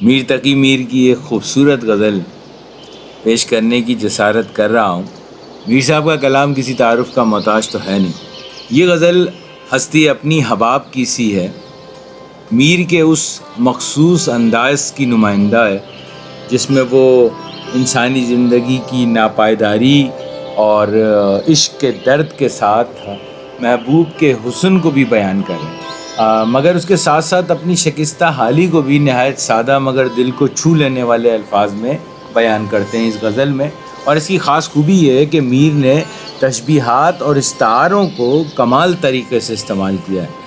میر تقی میر کی ایک خوبصورت غزل پیش کرنے کی جسارت کر رہا ہوں۔ میر صاحب کا کلام کسی تعارف کا محتاج تو ہے نہیں۔ یہ غزل ہستی اپنی حباب کی سی ہے، میر کے اس مخصوص انداز کی نمائندہ ہے جس میں وہ انسانی زندگی کی ناپائیداری اور عشق کے درد کے ساتھ محبوب کے حسن کو بھی بیان کریں، مگر اس کے ساتھ ساتھ اپنی شکستہ حالی کو بھی نہایت سادہ مگر دل کو چھو لینے والے الفاظ میں بیان کرتے ہیں اس غزل میں۔ اور اس کی خاص خوبی یہ ہے کہ میر نے تشبیہات اور استعاروں کو کمال طریقے سے استعمال کیا ہے۔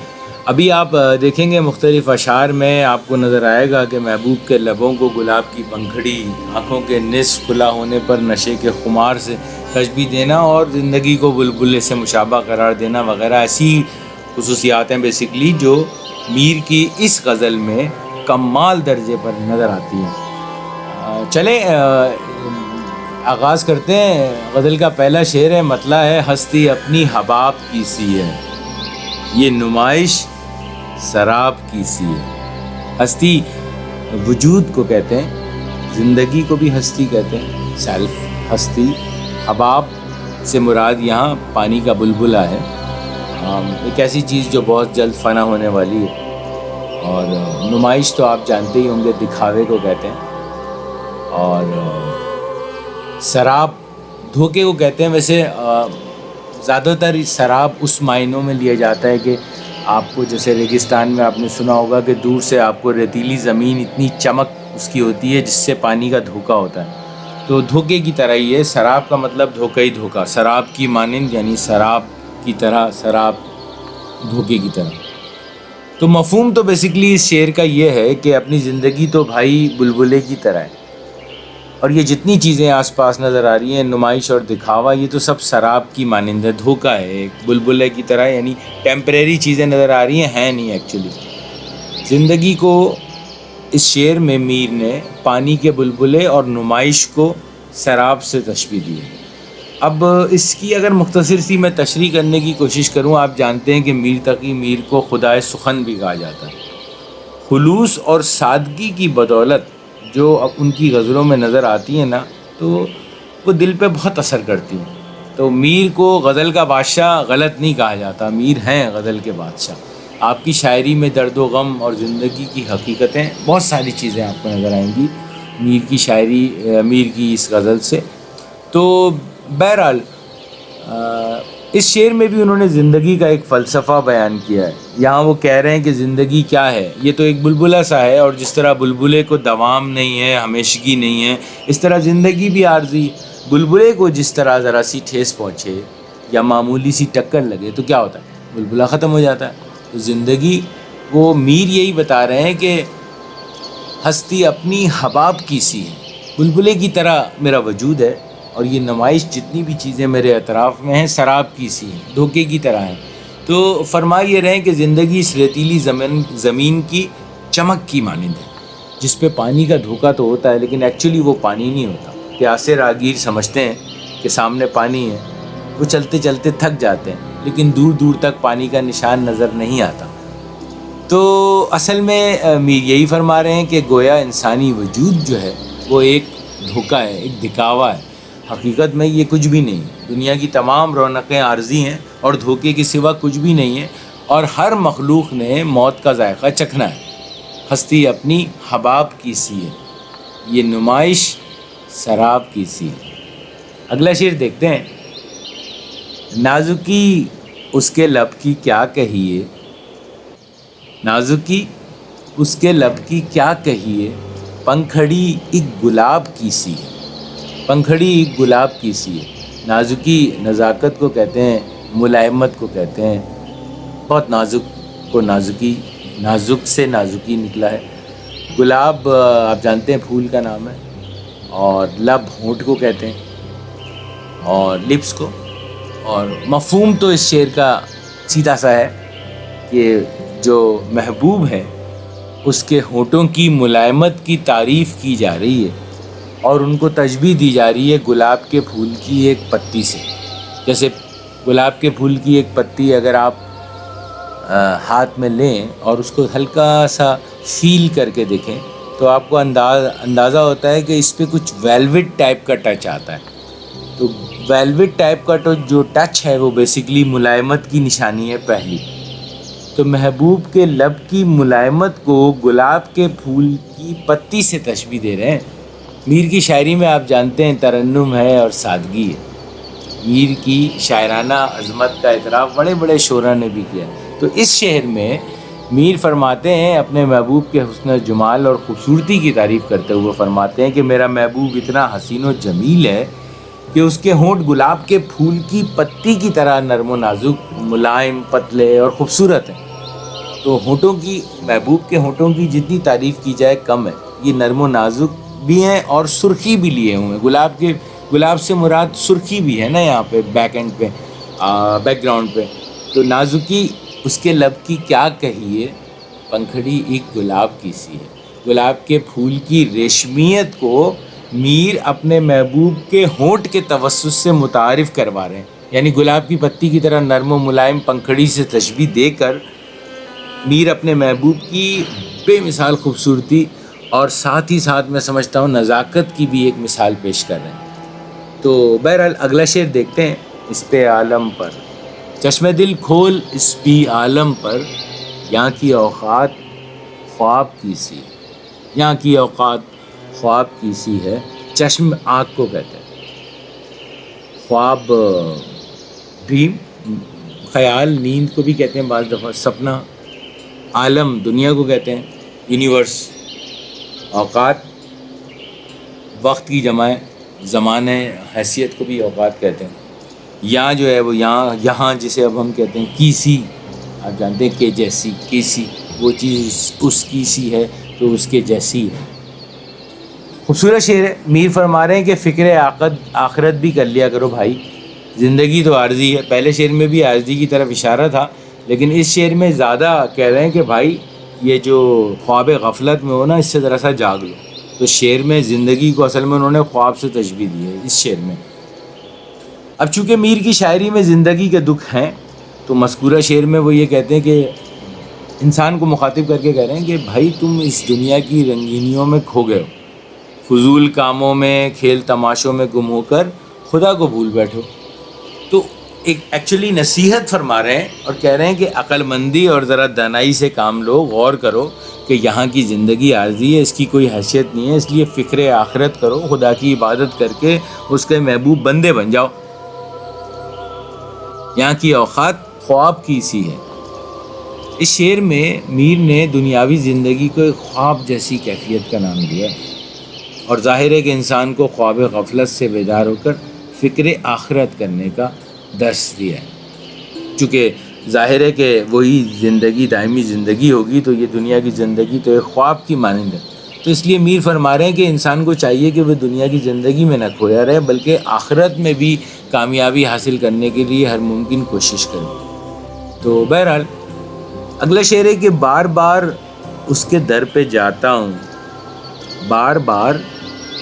ابھی آپ دیکھیں گے مختلف اشعار میں آپ کو نظر آئے گا کہ محبوب کے لبوں کو گلاب کی پنکھڑی، آنکھوں کے نصف کھلا ہونے پر نشے کے خمار سے تشبیہ دینا اور زندگی کو بلبلے سے مشابہ قرار دینا وغیرہ ایسی خصوصیات ہیں بیسکلی جو میر کی اس غزل میں کمال درجے پر نظر آتی ہیں۔ چلیں آغاز کرتے ہیں۔ غزل کا پہلا شعر ہے، مطلع ہے ہستی اپنی حباب کی سی ہے، یہ نمائش سراب کی سی ہے۔ ہستی وجود کو کہتے ہیں، زندگی کو بھی ہستی کہتے ہیں، سیلف ہستی۔ حباب سے مراد یہاں پانی کا بلبلہ ہے، ایک ایسی چیز جو بہت جلد فنا ہونے والی ہے۔ اور نمائش تو آپ جانتے ہی ہوں گے، دکھاوے کو کہتے ہیں۔ اور سراب دھوکے کو کہتے ہیں۔ ویسے زیادہ تر سراب اس معنوں میں لیا جاتا ہے کہ آپ کو جیسے ریگستان میں آپ نے سنا ہوگا کہ دور سے آپ کو ریتیلی زمین اتنی چمک اس کی ہوتی ہے جس سے پانی کا دھوکا ہوتا ہے، تو دھوکے کی طرح ہی ہے۔ سراب کا مطلب دھوکہ ہی دھوکا، سراب کی مانند یعنی سراب کی طرح، سراب دھوکے کی طرح۔ تو مفہوم تو بیسکلی اس شعر کا یہ ہے کہ اپنی زندگی تو بھائی بلبلے کی طرح ہے، اور یہ جتنی چیزیں آس پاس نظر آ رہی ہیں، نمائش اور دکھاوا، یہ تو سب سراب کی مانند ہے، دھوکا ہے، ایک بلبلے کی طرح، یعنی ٹیمپریری چیزیں نظر آ رہی ہیں نہیں ایکچولی۔ زندگی کو اس شعر میں میر نے پانی کے بلبلے اور نمائش کو سراب سے تشبیہ دی ہے۔ اب اس کی اگر مختصر سی میں تشریح کرنے کی کوشش کروں، آپ جانتے ہیں کہ میر تقی میر کو خدائے سخن بھی کہا جاتا ہے۔ خلوص اور سادگی کی بدولت جو اب ان کی غزلوں میں نظر آتی ہیں نا، تو وہ دل پہ بہت اثر کرتی ہیں۔ تو میر کو غزل کا بادشاہ غلط نہیں کہا جاتا، میر ہیں غزل کے بادشاہ۔ آپ کی شاعری میں درد و غم اور زندگی کی حقیقتیں، بہت ساری چیزیں آپ کو نظر آئیں گی میر کی شاعری، میر کی اس غزل سے۔ تو بہرحال اس شعر میں بھی انہوں نے زندگی کا ایک فلسفہ بیان کیا ہے۔ یہاں وہ کہہ رہے ہیں کہ زندگی کیا ہے، یہ تو ایک بلبلہ سا ہے، اور جس طرح بلبلے کو دوام نہیں ہے، ہمیشگی نہیں ہے، اس طرح زندگی بھی عارضی۔ بلبلے کو جس طرح ذرا سی ٹھیس پہنچے یا معمولی سی ٹکر لگے تو کیا ہوتا ہے، بلبلہ ختم ہو جاتا ہے۔ تو زندگی وہ میر یہی بتا رہے ہیں کہ ہستی اپنی حباب کی سی ہے، بلبلے کی طرح میرا وجود ہے، اور یہ نمائش جتنی بھی چیزیں میرے اطراف میں ہیں سراب کی سی ہیں، دھوکے کی طرح ہیں۔ تو فرما یہ رہے ہیں کہ زندگی اس ریتیلی زمین کی چمک کی مانند ہے، جس پہ پانی کا دھوکا تو ہوتا ہے لیکن ایکچولی وہ پانی نہیں ہوتا۔ پیاسے راہگیر سمجھتے ہیں کہ سامنے پانی ہے، وہ چلتے چلتے تھک جاتے ہیں لیکن دور دور تک پانی کا نشان نظر نہیں آتا۔ تو اصل میں میر یہی فرما رہے ہیں کہ گویا انسانی وجود جو ہے وہ ایک دھوکا ہے، ایک دکھاوا ہے، حقیقت میں یہ کچھ بھی نہیں ہے۔ دنیا کی تمام رونقیں عارضی ہیں اور دھوکے کے سوا کچھ بھی نہیں ہے، اور ہر مخلوق نے موت کا ذائقہ چکھنا ہے۔ ہستی اپنی حباب کی سی ہے، یہ نمائش سراب کی سی ہے۔ اگلا شعر دیکھتے ہیں۔ نازکی اس کے لب کی کیا کہیے، نازکی اس کے لب کی کیا کہیے، پنکھڑی ایک گلاب کی سی ہے، پنکھڑی ایک گلاب کی سی ہے۔ نازکی نزاکت کو کہتے ہیں، ملائمت کو کہتے ہیں، بہت نازک کو نازکی، نازک سے نازکی نکلا ہے۔ گلاب آپ جانتے ہیں پھول کا نام ہے، اور لب ہونٹ کو کہتے ہیں، اور لپس کو۔ اور مفہوم تو اس شعر کا سیدھا سا ہے کہ جو محبوب ہے اس کے ہونٹوں کی ملائمت کی تعریف کی جا رہی ہے، اور ان کو تشبیہ دی جا رہی ہے گلاب کے پھول کی ایک پتی سے۔ جیسے گلاب کے پھول کی ایک پتی اگر آپ ہاتھ میں لیں اور اس کو ہلکا سا فیل کر کے دیکھیں تو آپ کو اندازہ ہوتا ہے کہ اس پہ کچھ ویلوٹ ٹائپ کا ٹچ آتا ہے. تو ویلوٹ ٹائپ کا جو ٹچ ہے وہ بیسیکلی ملائمت کی نشانی ہے پہلی. تو محبوب کے لب کی ملائمت کو گلاب کے پھول کی پتی سے تشبیہ دے رہے ہیں. میر کی شاعری میں آپ جانتے ہیں ترنم ہے اور سادگی ہے. میر کی شاعرانہ عظمت کا اعتراف بڑے بڑے شعراء نے بھی کیا. تو اس شعر میں میر فرماتے ہیں اپنے محبوب کے حسن و جمال اور خوبصورتی کی تعریف کرتے ہوئے فرماتے ہیں کہ میرا محبوب اتنا حسین و جمیل ہے کہ اس کے ہونٹ گلاب کے پھول کی پتی کی طرح نرم و نازک، ملائم، پتلے اور خوبصورت ہیں. تو ہونٹوں کی، محبوب کے ہونٹوں کی جتنی تعریف کی جائے کم ہے. یہ نرم و نازک بھی ہیں اور سرخی بھی لیے ہوئے ہیں. گلاب سے مراد سرخی بھی ہے نا یہاں پہ بیک اینڈ پہ، بیک گراؤنڈ پہ. تو نازکی اس کے لب کی کیا کہیے، پنکھڑی ایک گلاب کی سی ہے. گلاب کے پھول کی ریشمیت کو میر اپنے محبوب کے ہونٹ کے توسط سے متعارف کروا رہے ہیں. یعنی گلاب کی پتی کی طرح نرم و ملائم پنکھڑی سے تشبیہ دے کر میر اپنے محبوب کی بے مثال خوبصورتی اور ساتھ ہی ساتھ میں سمجھتا ہوں نزاکت کی بھی ایک مثال پیش کر رہے ہیں. تو بہرحال اگلا شعر دیکھتے ہیں. اس پہ عالم پر چشم دل کھول، اس پی عالم پر، یہاں کی اوقات خواب کی سی. یہاں کی اوقات خواب کی سی ہے. چشم آنکھ کو کہتے ہیں. خواب ڈریم، خیال، نیند کو بھی کہتے ہیں بعض دفعہ، سپنا. عالم دنیا کو کہتے ہیں، یونیورس. اوقات وقت کی جمع ہے، زمانے، حیثیت کو بھی اوقات کہتے ہیں. یہاں جو ہے وہ یہاں جسے اب ہم کہتے ہیں کیسی، آپ جانتے ہیں کہ جیسی، کیسی وہ چیز اس کی سی ہے تو اس کے جیسی ہے. خوبصورت شعر ہے. میر فرما رہے ہیں کہ فکر آخرت بھی کر لیا کرو بھائی، زندگی تو عارضی ہے. پہلے شعر میں بھی عارضی کی طرف اشارہ تھا، لیکن اس شعر میں زیادہ کہہ رہے ہیں کہ بھائی یہ جو خواب غفلت میں ہو نا، اس سے ذرا سا جاگ لو. تو شعر میں زندگی کو اصل میں انہوں نے خواب سے تشبیہ دی ہے اس شعر میں. اب چونکہ میر کی شاعری میں زندگی کے دکھ ہیں تو مذکورہ شعر میں وہ یہ کہتے ہیں کہ انسان کو مخاطب کر کے کہہ رہے ہیں کہ بھائی تم اس دنیا کی رنگینیوں میں کھو گئے ہو، فضول کاموں میں، کھیل تماشوں میں گم ہو کر خدا کو بھول بیٹھو. تو ایک ایکچولی نصیحت فرما رہے ہیں اور کہہ رہے ہیں کہ عقل مندی اور ذرا دانائی سے کام لو، غور کرو کہ یہاں کی زندگی عارضی ہے، اس کی کوئی حیثیت نہیں ہے. اس لیے فکر آخرت کرو، خدا کی عبادت کر کے اس کے محبوب بندے بن جاؤ. یہاں کی اوقات خواب کی سی ہے. اس شعر میں میر نے دنیاوی زندگی کو ایک خواب جیسی کیفیت کا نام دیا ہے اور ظاہر ہے کہ انسان کو خواب غفلت سے بیدار ہو کر فکر آخرت کرنے کا درس دیا ہے. چونکہ ظاہر ہے کہ وہی زندگی دائمی زندگی ہوگی تو یہ دنیا کی زندگی تو ایک خواب کی مانند ہے. تو اس لیے میر فرما رہے ہیں کہ انسان کو چاہیے کہ وہ دنیا کی زندگی میں نہ کھویا رہے بلکہ آخرت میں بھی کامیابی حاصل کرنے کے لیے ہر ممکن کوشش کرے. تو بہرحال اگلا شعر ہے کہ بار بار اس کے در پہ جاتا ہوں، بار بار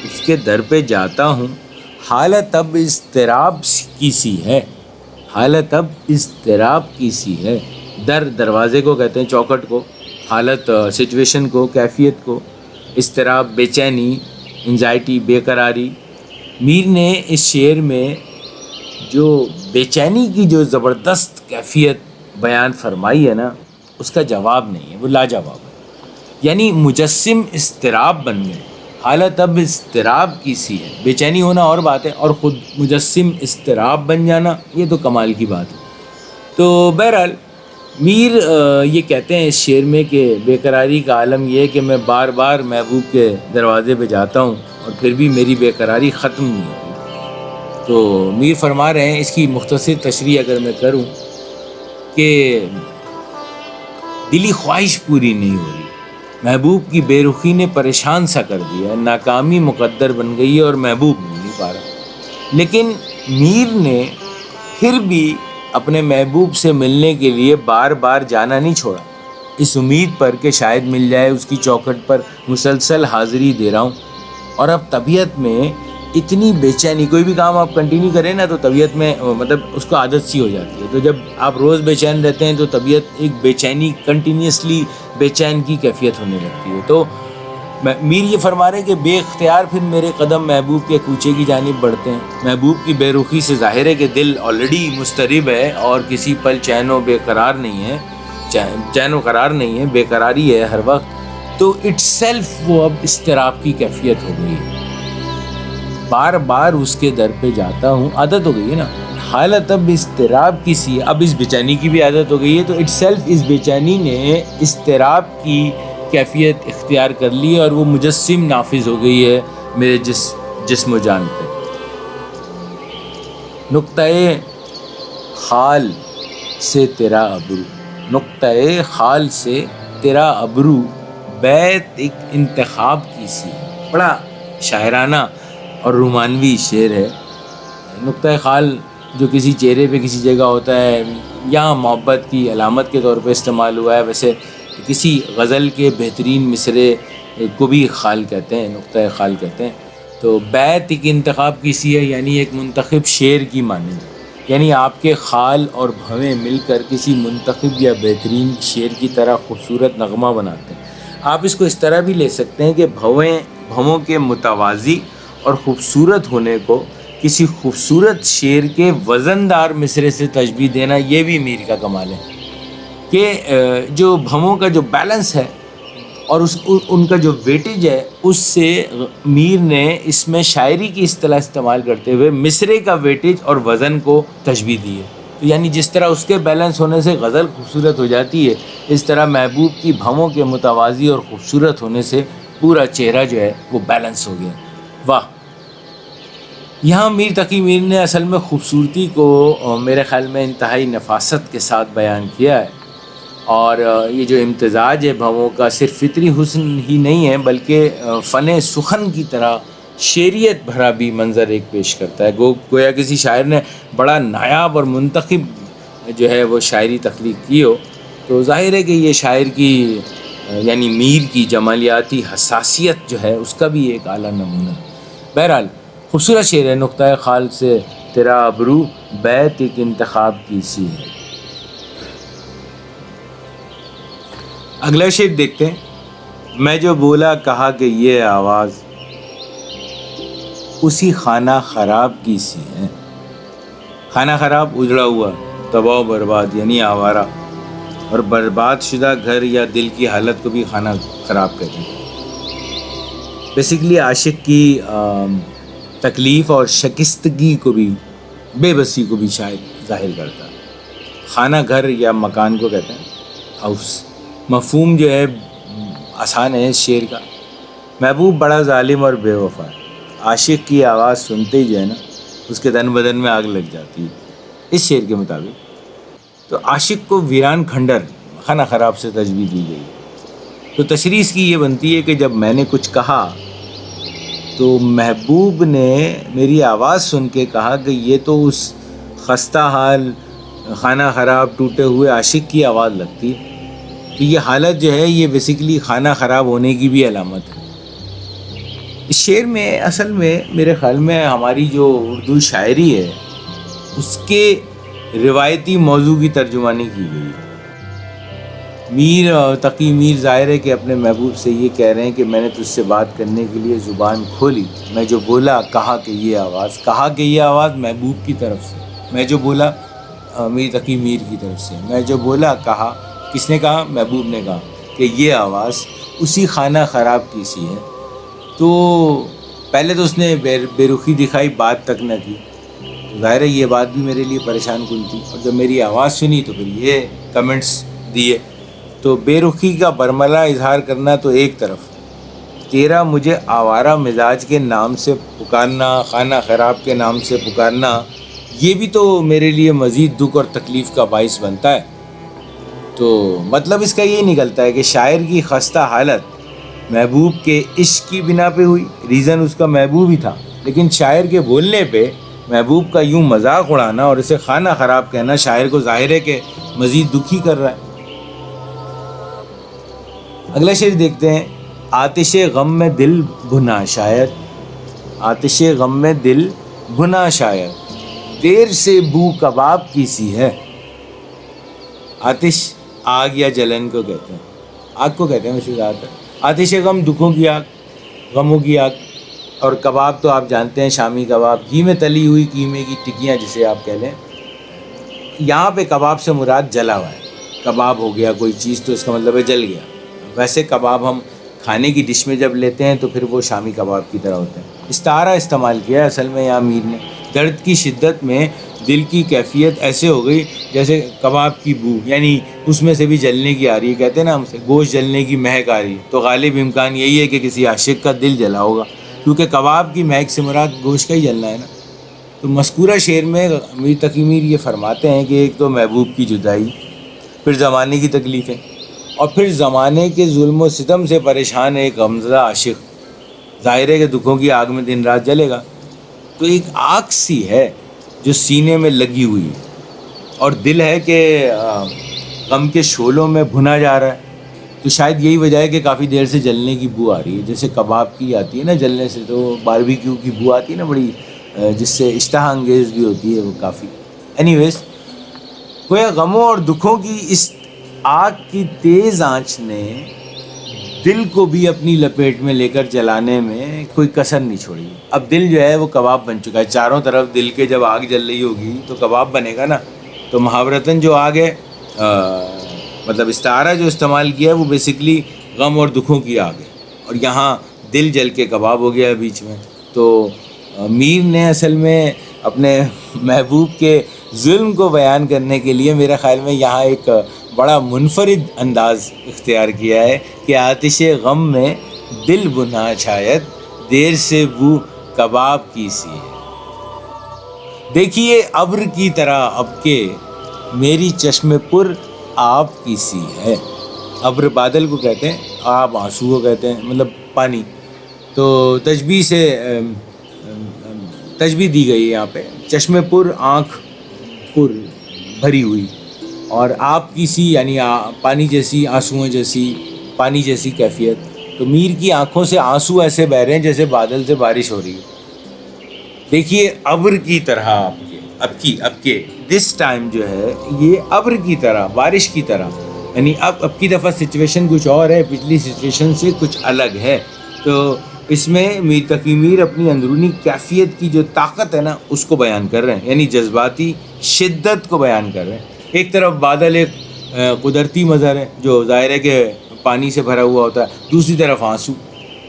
اس کے در پہ جاتا ہوں، حالت اب اضطراب کی سی ہے. حالت اب اضطراب کی سی ہے. دروازے کو کہتے ہیں، چوکھٹ کو، حالت سچویشن کو، کیفیت کو، اضطراب بے چینی، انزائٹی، بے قراری. میر نے اس شعر میں جو بے چینی کی جو زبردست کیفیت بیان فرمائی ہے نا، اس کا جواب نہیں ہے، وہ لاجواب ہے. یعنی مجسم اضطراب بن گئے. حالت اب اضطراب کی سی ہے. بے چینی ہونا اور بات ہے، اور خود مجسم اضطراب بن جانا یہ تو کمال کی بات ہے. تو بہرحال میر یہ کہتے ہیں اس شعر میں کہ بے قراری کا عالم یہ ہے کہ میں بار بار محبوب کے دروازے پہ جاتا ہوں اور پھر بھی میری بے قراری ختم نہیں ہو رہی. تو میر فرما رہے ہیں، اس کی مختصر تشریح اگر میں کروں، کہ دلی خواہش پوری نہیں ہو رہی، محبوب کی بے رخی نے پریشان سا کر دیا، ناکامی مقدر بن گئی ہے اور محبوب مل نہیں پا رہا. لیکن میر نے پھر بھی اپنے محبوب سے ملنے کے لیے بار بار جانا نہیں چھوڑا، اس امید پر کہ شاید مل جائے. اس کی چوکھٹ پر مسلسل حاضری دے رہا ہوں. اور اب طبیعت میں اتنی بے چینی، کوئی بھی کام آپ کنٹینیو کریں نا تو طبیعت میں مطلب اس کو عادت سی ہو جاتی ہے. تو جب آپ روز بے چین رہتے ہیں تو طبیعت ایک بے چینی، کنٹینیوسلی بے چین کی کیفیت ہونے لگتی ہے. تو میر یہ فرما رہے ہیں کہ بے اختیار پھر میرے قدم محبوب کے کوچے کی جانب بڑھتے ہیں. محبوب کی بے رخی سے ظاہر ہے کہ دل آلریڈی مضطرب ہے اور کسی پل چین و بے قرار نہیں ہے، چین و قرار نہیں ہے، بے قراری ہے ہر وقت. تو اٹ سیلف وہ اب اضطراب کی کیفیت ہو گئی ہے. بار بار اس کے در پہ جاتا ہوں، عادت ہو گئی ہے نا. حالت اب اضطراب کی سی ہے، اب اس بے چینی کی بھی عادت ہو گئی ہے. تو اٹ سیلف اس بے چینی نے اضطراب کی کیفیت اختیار کر لی اور وہ مجسم نافذ ہو گئی ہے میرے جسم و جان پہ. نقطۂ خال سے تیرا ابرو، نقطۂ خال سے تیرا ابرو بیت ایک انتخاب کی سی ہے. بڑا شاعرانہ اور رومانوی شعر ہے. نقطۂ خال جو کسی چہرے پہ کسی جگہ ہوتا ہے، یہاں محبت کی علامت کے طور پہ استعمال ہوا ہے. ویسے کسی غزل کے بہترین مصرے کو بھی خال کہتے ہیں، نقطۂ خال کہتے ہیں. تو بیت ایک انتخاب کی سی ہے، یعنی ایک منتخب شعر کی مانند. یعنی آپ کے خال اور بھویں مل کر کسی منتخب یا بہترین شعر کی طرح خوبصورت نغمہ بناتے ہیں. آپ اس کو اس طرح بھی لے سکتے ہیں کہ بھووں کے متوازی اور خوبصورت ہونے کو کسی خوبصورت شعر کے وزندار مصرے سے تشبیہ دینا، یہ بھی میر کا کمال ہے کہ جو بھووں کا جو بیلنس ہے اور ان کا جو ویٹیج ہے، اس سے میر نے اس میں شاعری کی اصطلاح استعمال کرتے ہوئے مصرے کا ویٹیج اور وزن کو تشبیہ دی ہے. یعنی جس طرح اس کے بیلنس ہونے سے غزل خوبصورت ہو جاتی ہے، اس طرح محبوب کی بھووں کے متوازی اور خوبصورت ہونے سے پورا چہرہ جو ہے وہ بیلنس ہو گیا. واہ! یہاں میر تقی میر نے اصل میں خوبصورتی کو میرے خیال میں انتہائی نفاست کے ساتھ بیان کیا ہے. اور یہ جو امتزاج ہے بھووں کا صرف فطری حسن ہی نہیں ہے، بلکہ فن سخن کی طرح شعریت بھرا بھی منظر ایک پیش کرتا ہے. گویا کسی شاعر نے بڑا نایاب اور منتخب جو ہے وہ شاعری تخلیق کی ہو. تو ظاہر ہے کہ یہ شاعر کی یعنی میر کی جمالیاتی حساسیت جو ہے اس کا بھی ایک اعلیٰ نمونہ. بہرحال خوبصورت شعر ہے. نقطۂ خال سے تیرا ابرو بیت ایک انتخاب کی سی ہے. اگلا شعر دیکھتے ہیں. میں جو بولا کہا کہ یہ آواز اسی خانہ خراب کی سی ہے. خانہ خراب اجڑا ہوا، تباہ و برباد یعنی آوارہ، اور برباد شدہ گھر یا دل کی حالت کو بھی خانہ خراب کہتے ہیں. بیسیکلی عاشق کی تکلیف اور شکستگی کو بھی، بے بسی کو بھی شاید ظاہر کرتا ہے. خانہ گھر یا مکان کو کہتے ہیں ہاؤس. مفہوم جو ہے آسان ہے اس شعر کا. محبوب بڑا ظالم اور بے وفا ہے. عاشق کی آواز سنتے ہی جو ہے نا اس کے تن بدن میں آگ لگ جاتی ہے اس شعر کے مطابق. تو عاشق کو ویران کھنڈر، خانہ خراب سے تشبیہ دی گئی. تو تشریح اس کی یہ بنتی ہے کہ جب میں نے کچھ کہا تو محبوب نے میری آواز سن کے کہا کہ یہ تو اس خستہ حال، خانہ خراب، ٹوٹے ہوئے عاشق کی آواز لگتی ہے. تو یہ حالت جو ہے یہ بیسیکلی خانہ خراب ہونے کی بھی علامت ہے. اس شعر میں اصل میں میرے خیال میں ہماری جو اردو شاعری ہے اس کے روایتی موضوع کی ترجمانی کی گئی ہے. میر تقی میر ظاہر ہے کہ اپنے محبوب سے یہ کہہ رہے ہیں کہ میں نے تجھ سے بات کرنے کے لیے زبان کھولی. میں جو بولا کہا کہ یہ آواز، کہا کہ یہ آواز محبوب کی طرف سے. میں جو بولا میر تقی میر کی طرف سے. میں جو بولا کہا، کس نے کہا؟ محبوب نے کہا کہ یہ آواز اسی خانہ خراب کی سی ہے. تو پہلے تو اس نے بے رخی دکھائی، بات تک نہ کی. ظاہر ہے یہ بات بھی میرے لیے پریشان کن تھی. اور جب میری آواز سنی تو پھر یہ کمنٹس دیے. تو بے رخی کا برملا اظہار کرنا تو ایک طرف، تیرا مجھے آوارہ مزاج کے نام سے پکارنا، خانہ خراب کے نام سے پکارنا، یہ بھی تو میرے لیے مزید دکھ اور تکلیف کا باعث بنتا ہے. تو مطلب اس کا یہ نکلتا ہے کہ شاعر کی خستہ حالت محبوب کے عشق کی بنا پہ ہوئی. ریزن اس کا محبوب ہی تھا، لیکن شاعر کے بولنے پہ محبوب کا یوں مذاق اڑانا اور اسے خانہ خراب کہنا شاعر کو ظاہر ہے کہ مزید دکھی کر رہا ہے. اگلا شعر دیکھتے ہیں. آتش غم میں دل بھنا شاید، آتش غم میں دل بھنا شاید، دیر سے بو کباب کی سی ہے. آتش آگ یا جلن کو کہتے ہیں، آگ کو کہتے ہیں ویسے زیادہ تر. آتش غم دکھوں کی آگ. غموں کی آگ. اور کباب تو آپ جانتے ہیں، شامی کباب، گھی میں تلی ہوئی قیمے کی ٹکیاں جسے آپ کہہ لیں. یہاں پہ کباب سے مراد جلا ہوا ہے. کباب ہو گیا کوئی چیز تو اس کا مطلب ہے جل گیا. ویسے کباب ہم کھانے کی ڈش میں جب لیتے ہیں تو پھر وہ شامی کباب کی طرح ہوتے ہیں. استعارہ استعمال کیا ہے اصل میں یہاں امیر نے. درد کی شدت میں دل کی کیفیت ایسے ہو گئی جیسے کباب کی بو، یعنی اس میں سے بھی جلنے کی آ رہی ہے. کہتے ہیں نا ہم سے گوشت جلنے کی مہک آ رہی ہے، تو غالب امکان یہی ہے کہ کسی عاشق کا دل جلا ہوگا، کیونکہ کباب کی مہک سے مراد گوشت کا ہی جلنا ہے نا. تو مذکورہ شعر میں میر تقی میر یہ فرماتے ہیں کہ ایک تو محبوب کی جدائی، پھر زمانے کی تکلیفیں، اور پھر زمانے کے ظلم و ستم سے پریشان ایک غمزدہ عاشق. ظاہر ہے کہ دکھوں کی آگ میں دن رات جلے گا. تو ایک آگ سی ہے جو سینے میں لگی ہوئی ہے، اور دل ہے کہ غم کے شعلوں میں بھنا جا رہا ہے. تو شاید یہی وجہ ہے کہ کافی دیر سے جلنے کی بو آ رہی ہے، جیسے کباب کی آتی ہے نا جلنے سے، تو باربیکیو کی بو آتی ہے نا بڑی، جس سے اشتہا انگیز بھی ہوتی ہے وہ کافی. اینی ویز، گویا غموں اور دکھوں کی اس آگ کی تیز آنچ نے دل کو بھی اپنی لپیٹ میں لے کر جلانے میں کوئی کسر نہیں چھوڑی. اب دل جو ہے وہ کباب بن چکا ہے. چاروں طرف دل کے جب آگ جل رہی ہوگی تو کباب بنے گا نا. تو محاورتاً جو آگ ہے، مطلب استعارہ جو استعمال کیا ہے وہ بیسکلی غم اور دکھوں کی آگ ہے، اور یہاں دل جل کے کباب ہو گیا ہے بیچ میں. تو میر نے اصل میں اپنے محبوب کے ظلم کو بیان کرنے کے لیے میرے خیال میں یہاں ایک بڑا منفرد انداز اختیار کیا ہے کہ آتش غم میں دل بنا شاید دیر سے بو کباب کی سی ہے. دیکھیے ابر کی طرح اب کے میری چشم پر آپ کی سی ہے. ابر بادل کو کہتے ہیں، آب آنسو کو کہتے ہیں، مطلب پانی. تو تشبیہ سے تشبیہ دی گئی ہے یہاں پہ، چشم پر، آنکھ پر بھری ہوئی، اور آپ کی سی یعنی پانی جیسی، آنسوؤں جیسی، پانی جیسی کیفیت. تو میر کی آنکھوں سے آنسو ایسے بہہ رہے ہیں جیسے بادل سے بارش ہو رہی ہے. دیکھیے ابر کی طرح اب کے دس ٹائم جو ہے یہ ابر کی طرح، بارش کی طرح، یعنی اب کی دفعہ سچویشن کچھ اور ہے، پچھلی سچویشن سے کچھ الگ ہے. تو اس میں میر تقی میر اپنی اندرونی کیفیت کی جو طاقت ہے نا اس کو بیان کر رہے ہیں، یعنی جذباتی شدت کو بیان کر رہے ہیں. ایک طرف بادل ایک قدرتی منظر ہے جو ظاہر ہے کہ پانی سے بھرا ہوا ہوتا ہے، دوسری طرف آنسو.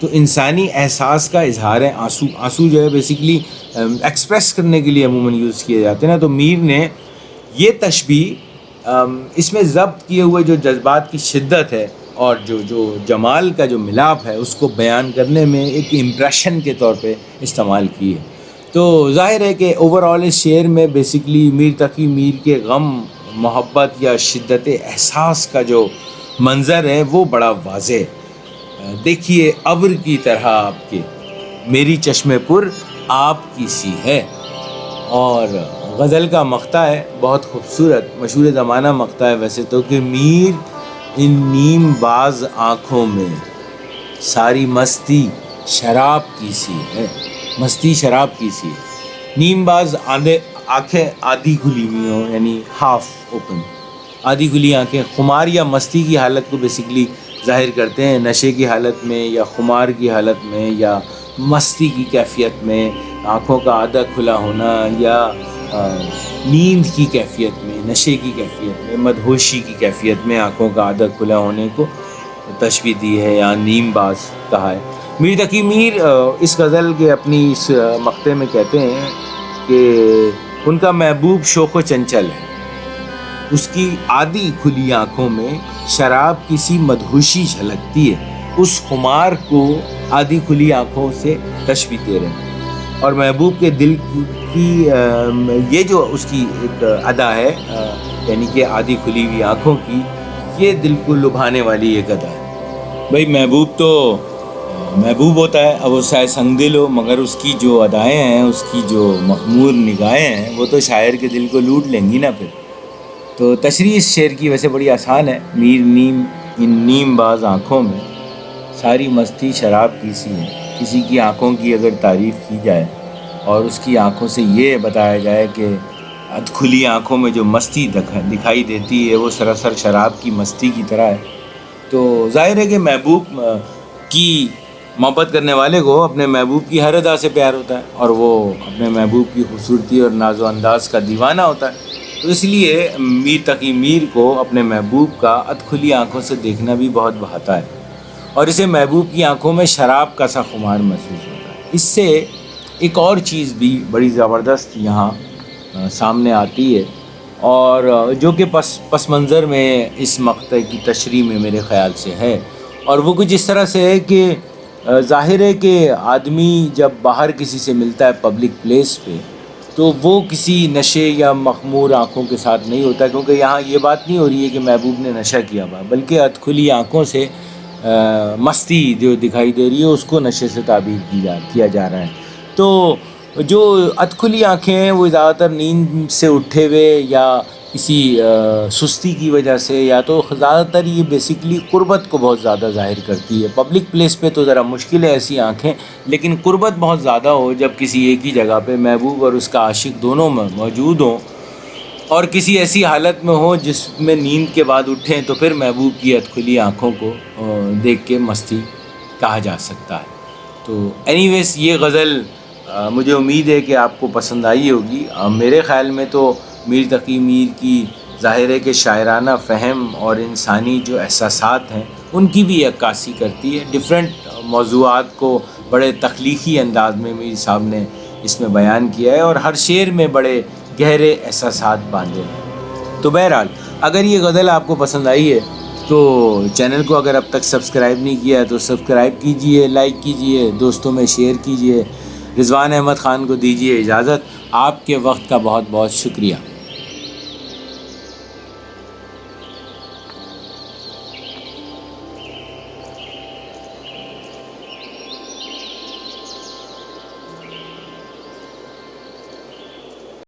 تو انسانی احساس کا اظہار ہے آنسو جو ہے بیسکلی ایکسپریس کرنے کے لیے عموماً یوز کیے جاتے ہیں نا. تو میر نے یہ تشبیہ اس میں ضبط کیے ہوئے جو جذبات کی شدت ہے اور جو جمال کا جو ملاپ ہے اس کو بیان کرنے میں ایک امپریشن کے طور پہ استعمال کی ہے. تو ظاہر ہے کہ اوور آل اس شعر میں بیسکلی میر تقی میر کے غم، محبت یا شدت احساس کا جو منظر ہے وہ بڑا واضح ہے. دیکھیے ابر کی طرح آپ کے میری چشم پر آپ کی سی ہے. اور غزل کا مقطع ہے بہت خوبصورت، مشہور زمانہ مقطع ہے ویسے تو، کہ میر ان نیم باز آنکھوں میں ساری مستی شراب کی سی ہے. مستی شراب کی سی ہے. نیم باز آنکھیں آدھی کھلی ہوئی ہوں، یعنی ہاف اوپن، آدھی کھلی آنکھیں خمار یا مستی کی حالت کو بیسکلی ظاہر کرتے ہیں. نشے کی حالت میں یا خمار کی حالت میں یا مستی کی کیفیت میں آنکھوں کا آدھا کھلا ہونا، یا نیند کی کیفیت میں، نشے کی کیفیت میں، مدہوشی کی کیفیت میں آنکھوں کا آدھا کھلا ہونے کو تشبیہ دی ہے یا نیم باز کہا ہے. میر تقی میر اس غزل کے اپنی اس مقطع میں کہتے ہیں کہ ان کا محبوب شوق و چنچل ہے، اس کی آدھی کھلی آنکھوں میں شراب کی سی مدہوشی جھلکتی ہے. اس خمار کو آدھی کھلی آنکھوں سے تشبیہ دے رہے ہیں. اور محبوب کے دل کی یہ جو اس کی ایک ادا ہے، یعنی کہ آدھی کھلی ہوئی آنکھوں کی، یہ دل کو لبھانے والی ایک ادا ہے. بھائی محبوب تو محبوب ہوتا ہے، اب وہ شاید سنگ دل ہو، مگر اس کی جو ادائیں ہیں، اس کی جو مخمور نگاہیں ہیں، وہ تو شاعر کے دل کو لوٹ لیں گی نا پھر. تو تشریح اس شعر کی ویسے بڑی آسان ہے. میر ان نیم باز آنکھوں میں ساری مستی شراب کی سی ہے. کسی کی آنکھوں کی اگر تعریف کی جائے اور اس کی آنکھوں سے یہ بتایا جائے کہ کھلی آنکھوں میں جو مستی دکھائی دیتی ہے وہ سراسر شراب کی مستی کی طرح ہے، تو ظاہر ہے کہ محبوب کی محبت کرنے والے کو اپنے محبوب کی ہر ادا سے پیار ہوتا ہے اور وہ اپنے محبوب کی خوبصورتی اور ناز و انداز کا دیوانہ ہوتا ہے. تو اس لیے میر تقی میر کو اپنے محبوب کا ادکھلی آنکھوں سے دیکھنا بھی بہت بھاتا ہے اور اسے محبوب کی آنکھوں میں شراب کا سا خمار محسوس ہوتا ہے. اس سے ایک اور چیز بھی بڑی زبردست یہاں سامنے آتی ہے اور جو کہ پس منظر میں اس مقطع کی تشریح میں میرے خیال سے ہے، اور وہ کچھ اس طرح سے ہے کہ ظاہر ہے کہ آدمی جب باہر کسی سے ملتا ہے پبلک پلیس پہ تو وہ کسی نشے یا مخمور آنکھوں کے ساتھ نہیں ہوتا، کیونکہ یہاں یہ بات نہیں ہو رہی ہے کہ محبوب نے نشہ کیا ہوا، بلکہ ادکھلی آنکھوں سے مستی جو دکھائی دے رہی ہے اس کو نشے سے تعبیر کیا جا رہا ہے. تو جو ادکھلی آنکھیں ہیں وہ زیادہ تر نیند سے اٹھے ہوئے یا کسی سستی کی وجہ سے، یا تو زیادہ تر یہ بیسیکلی قربت کو بہت زیادہ ظاہر کرتی ہے. پبلک پلیس پہ تو ذرا مشکل ہے ایسی آنکھیں، لیکن قربت بہت زیادہ ہو جب کسی ایک ہی جگہ پہ محبوب اور اس کا عاشق دونوں موجود ہوں اور کسی ایسی حالت میں ہو جس میں نیند کے بعد اٹھیں، تو پھر محبوب کی ادکھلی آنکھوں کو دیکھ کے مستی کہا جا سکتا ہے. تو اینی ویز یہ غزل مجھے امید ہے کہ آپ کو پسند آئی ہوگی. میرے خیال میں تو میر تقی میر کی ظاہر ہے کہ شاعرانہ فہم اور انسانی جو احساسات ہیں ان کی بھی عکاسی کرتی ہے. ڈفرینٹ موضوعات کو بڑے تخلیقی انداز میں میر صاحب نے اس میں بیان کیا ہے اور ہر شعر میں بڑے گہرے احساسات باندھے ہیں. تو بہرحال اگر یہ غزل آپ کو پسند آئی ہے تو چینل کو اگر اب تک سبسکرائب نہیں کیا ہے تو سبسکرائب کیجئے، لائک کیجئے، دوستوں میں شیئر کیجئے. رضوان احمد خان کو دیجیے اجازت. آپ کے وقت کا بہت بہت شکریہ.